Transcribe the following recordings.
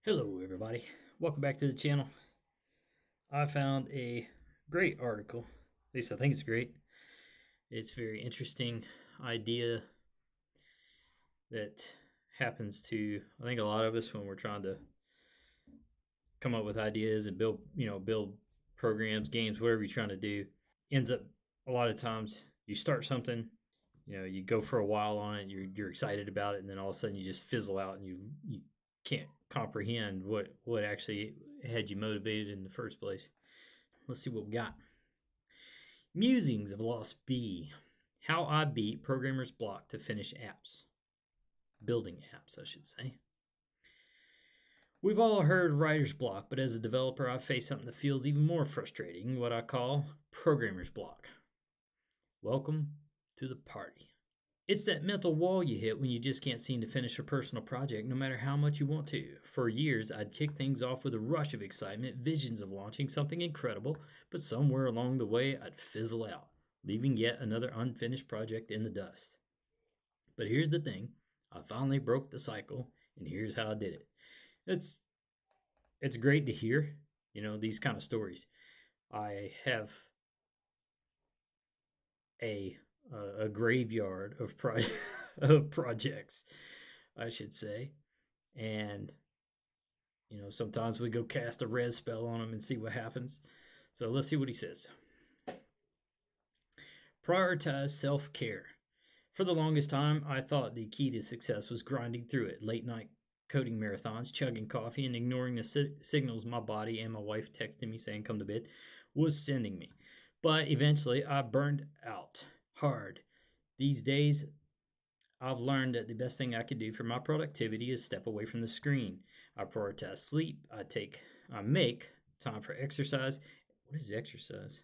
Hello, everybody. Welcome back to the channel. I found a great article. At least I think it's great. It's a very interesting idea that happens to, I think, a lot of us when we're trying to come up with ideas and build programs, games, whatever you're trying to do. Ends up a lot of times you start something, you go for a while on it, you're excited about it, and then all of a sudden you just fizzle out and you can't comprehend what actually had you motivated in the first place. Let's see what we got. Musings of Lost B. How I beat programmer's block to finish apps. Building apps, I should say. We've all heard writer's block, but as a developer, I've faced something that feels even more frustrating, what I call programmer's block. Welcome to the party. It's that mental wall you hit when you just can't seem to finish a personal project no matter how much you want to. For years, I'd kick things off with a rush of excitement, visions of launching something incredible, but somewhere along the way, I'd fizzle out, leaving yet another unfinished project in the dust. But here's the thing, I finally broke the cycle, and here's how I did it. It's great to hear, these kind of stories. I have a graveyard of of projects, I should say, and sometimes we go cast a res spell on them and see what happens. So let's see what he says. Prioritize self-care. For the longest time, I thought the key to success was grinding through it, late night coding marathons, chugging coffee, and ignoring the signals my body and my wife texting me saying come to bed was sending me. But eventually, I burned out hard. These days, I've learned that the best thing I could do for my productivity is step away from the screen. I prioritize sleep. I make time for exercise. What is exercise?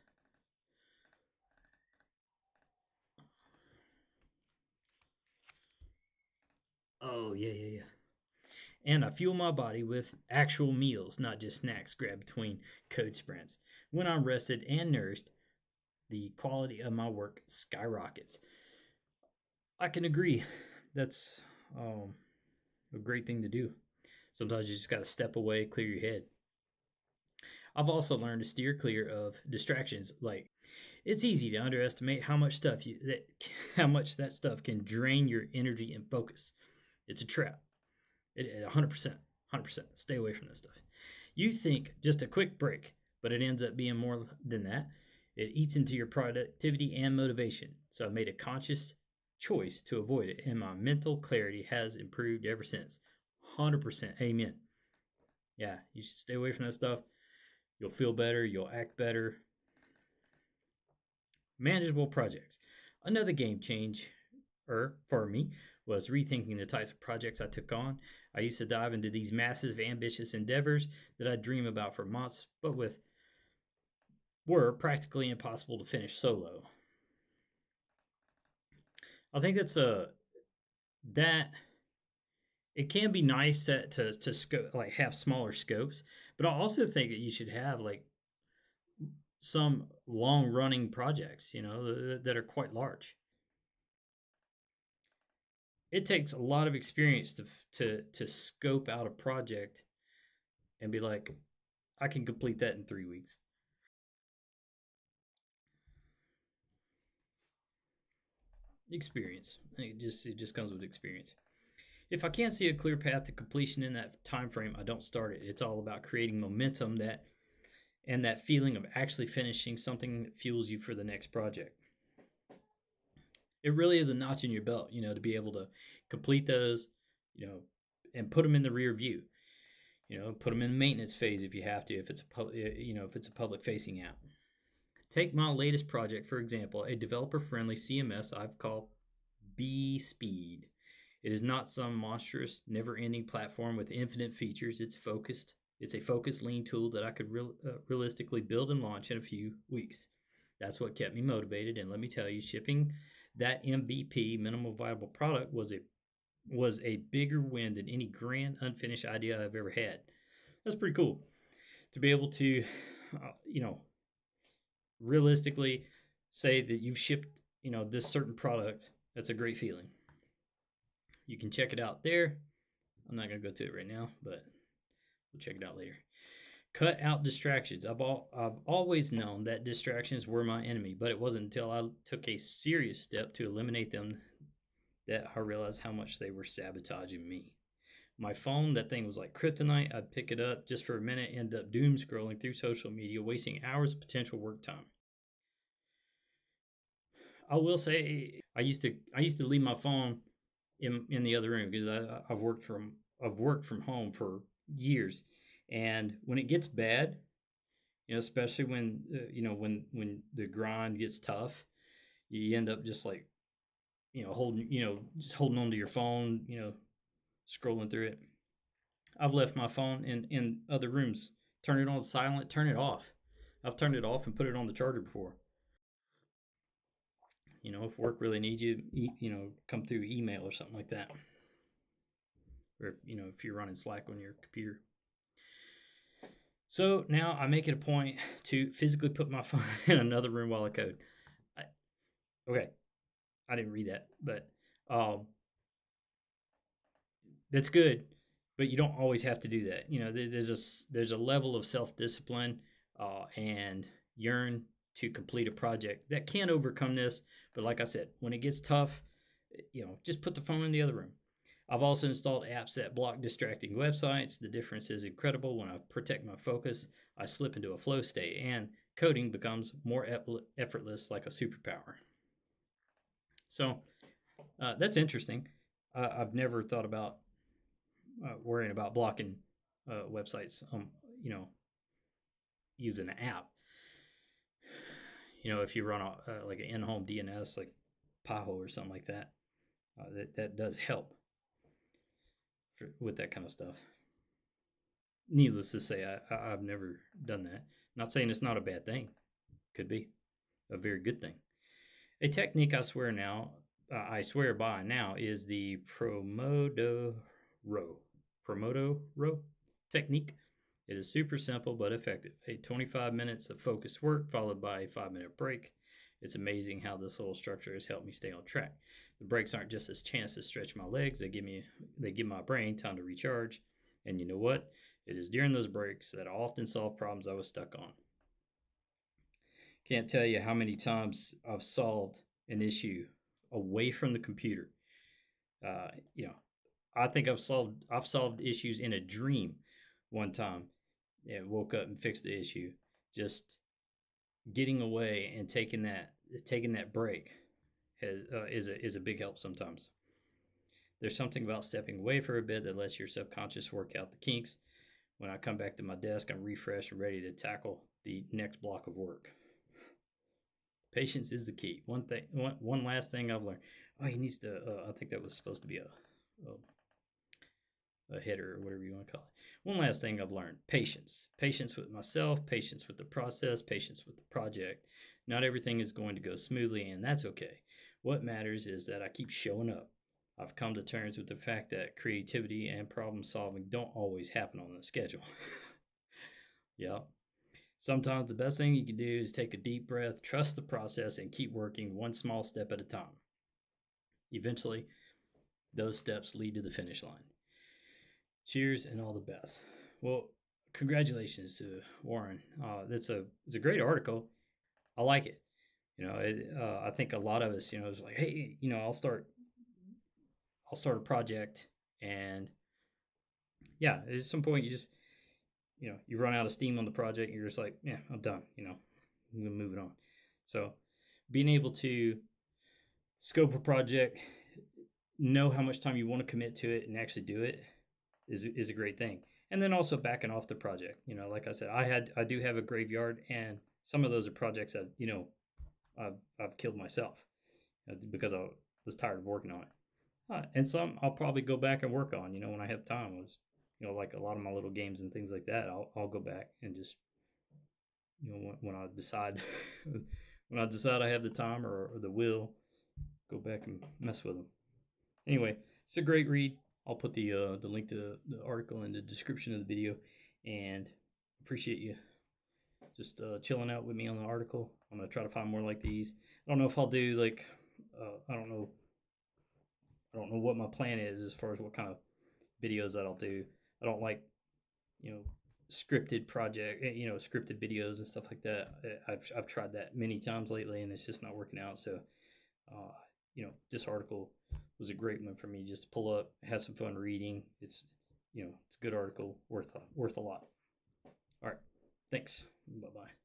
Oh, yeah. And I fuel my body with actual meals, not just snacks grabbed between code sprints. When I'm rested and nourished, the quality of my work skyrockets. I can agree. That's a great thing to do. Sometimes you just got to step away, clear your head. I've also learned to steer clear of distractions. Like, it's easy to underestimate how much how much that stuff can drain your energy and focus. It's a trap. 100%, 100%. Stay away from that stuff. You think just a quick break, but it ends up being more than that. It eats into your productivity and motivation. So I made a conscious choice to avoid it, and my mental clarity has improved ever since. 100%. Amen. Yeah, you should stay away from that stuff. You'll feel better, you'll act better. Manageable projects. Another game changer for me was rethinking the types of projects I took on. I used to dive into these massive, ambitious endeavors that I dream about for months, but were practically impossible to finish solo. I think that it can be nice to scope, like have smaller scopes, but I also think that you should have like some long running projects, that are quite large. It takes a lot of experience to scope out a project and be like, I can complete that in 3 weeks. Experience. It just comes with experience. If I can't see a clear path to completion in that time frame, I don't start it. It's all about creating momentum and that feeling of actually finishing something that fuels you for the next project. It really is a notch in your belt, to be able to complete those, and put them in the rear view. Put them in maintenance phase if you have to, if it's a public facing app. Take my latest project, for example, a developer friendly CMS I've called B Speed. It is not some monstrous, never ending platform with infinite features. It's focused. It's a focused, lean tool that I could realistically build and launch in a few weeks. That's what kept me motivated. And let me tell you, shipping that MVP, minimal viable product, was a bigger win than any grand unfinished idea I've ever had. That's pretty cool to be able to, realistically say that you've shipped, this certain product. That's a great feeling. You can check it out there. I'm not going to go to it right now, but We'll check it out later. Cut out distractions. I've always known that distractions were my enemy, but it wasn't until I took a serious step to eliminate them that I realized how much they were sabotaging me. My phone, that thing was like kryptonite. I'd pick it up just for a minute, end up doom scrolling through social media, wasting hours of potential work time. I will say I used to leave my phone in the other room because I've worked from home for years, and when it gets bad, especially when when the grind gets tough, you end up just like holding just holding onto your phone, scrolling through it. I've left my phone in other rooms. Turn it on silent. Turn it off. I've turned it off and put it on the charger before. If work really needs you, come through email or something like that, or if you're running Slack on your computer. So now I make it a point to physically put my phone in another room while I code. Okay, I didn't read that, but that's good. But you don't always have to do that. There's a level of self discipline and yearn to complete a project that can overcome this. But like I said, when it gets tough, just put the phone in the other room. I've also installed apps that block distracting websites. The difference is incredible. When I protect my focus, I slip into a flow state, and coding becomes more effortless, like a superpower. So that's interesting. I've never thought about worrying about blocking websites. Using an app. If you run like an in-home DNS, like Paho or something like that, that does help with that kind of stuff. Needless to say, I've never done that. Not saying it's not a bad thing. Could be a very good thing. A technique I swear by now is the Pomodoro technique. It is super simple but effective. 25 minutes of focused work followed by a 5-minute break. It's amazing how this little structure has helped me stay on track. The breaks aren't just a chance to stretch my legs, they give my brain time to recharge. And you know what? It is during those breaks that I often solve problems I was stuck on. Can't tell you how many times I've solved an issue away from the computer. Uh, you know, I think I've solved issues in a dream one time. Yeah, woke up and fixed the issue. Just getting away and taking that break is a big help sometimes. There's something about stepping away for a bit that lets your subconscious work out the kinks. When I come back to my desk, I'm refreshed and ready to tackle the next block of work. Patience is the key. One last thing I've learned. Oh, he needs to. I think that was supposed to be a header or whatever you want to call it. One last thing I've learned: patience. Patience with myself. Patience with the process. Patience with the project. Not everything is going to go smoothly, and that's okay. What matters is that I keep showing up. I've come to terms with the fact that creativity and problem solving don't always happen on the schedule. Yeah. Sometimes the best thing you can do is take a deep breath, trust the process, and keep working one small step at a time. Eventually, those steps lead to the finish line. Cheers and all the best. Well, congratulations to Warren. It's a great article. I like it. I think a lot of us, it's like, hey, I'll start a project, and yeah, at some point you just, you run out of steam on the project, and you're just like, yeah, I'm done. I'm gonna move it on. So, being able to scope a project, know how much time you want to commit to it, and actually do it is a great thing. And then also backing off the project. Like I said, I do have a graveyard, and some of those are projects that I've killed myself because I was tired of working on it. And some I'll probably go back and work on. When I have time. Like a lot of my little games and things like that. I'll go back and just when I decide I have the time or the will, go back and mess with them. Anyway, it's a great read. I'll put the link to the article in the description of the video, and appreciate you just chilling out with me on the article. I'm gonna try to find more like these. I don't know if I'll do like I don't know what my plan is as far as what kind of videos that I'll do. I don't like scripted project, scripted videos and stuff like that. I've tried that many times lately, and it's just not working out. So, this article was a great one for me just to pull up, have some fun reading. It's a good article, worth a lot. All right, thanks. Bye bye.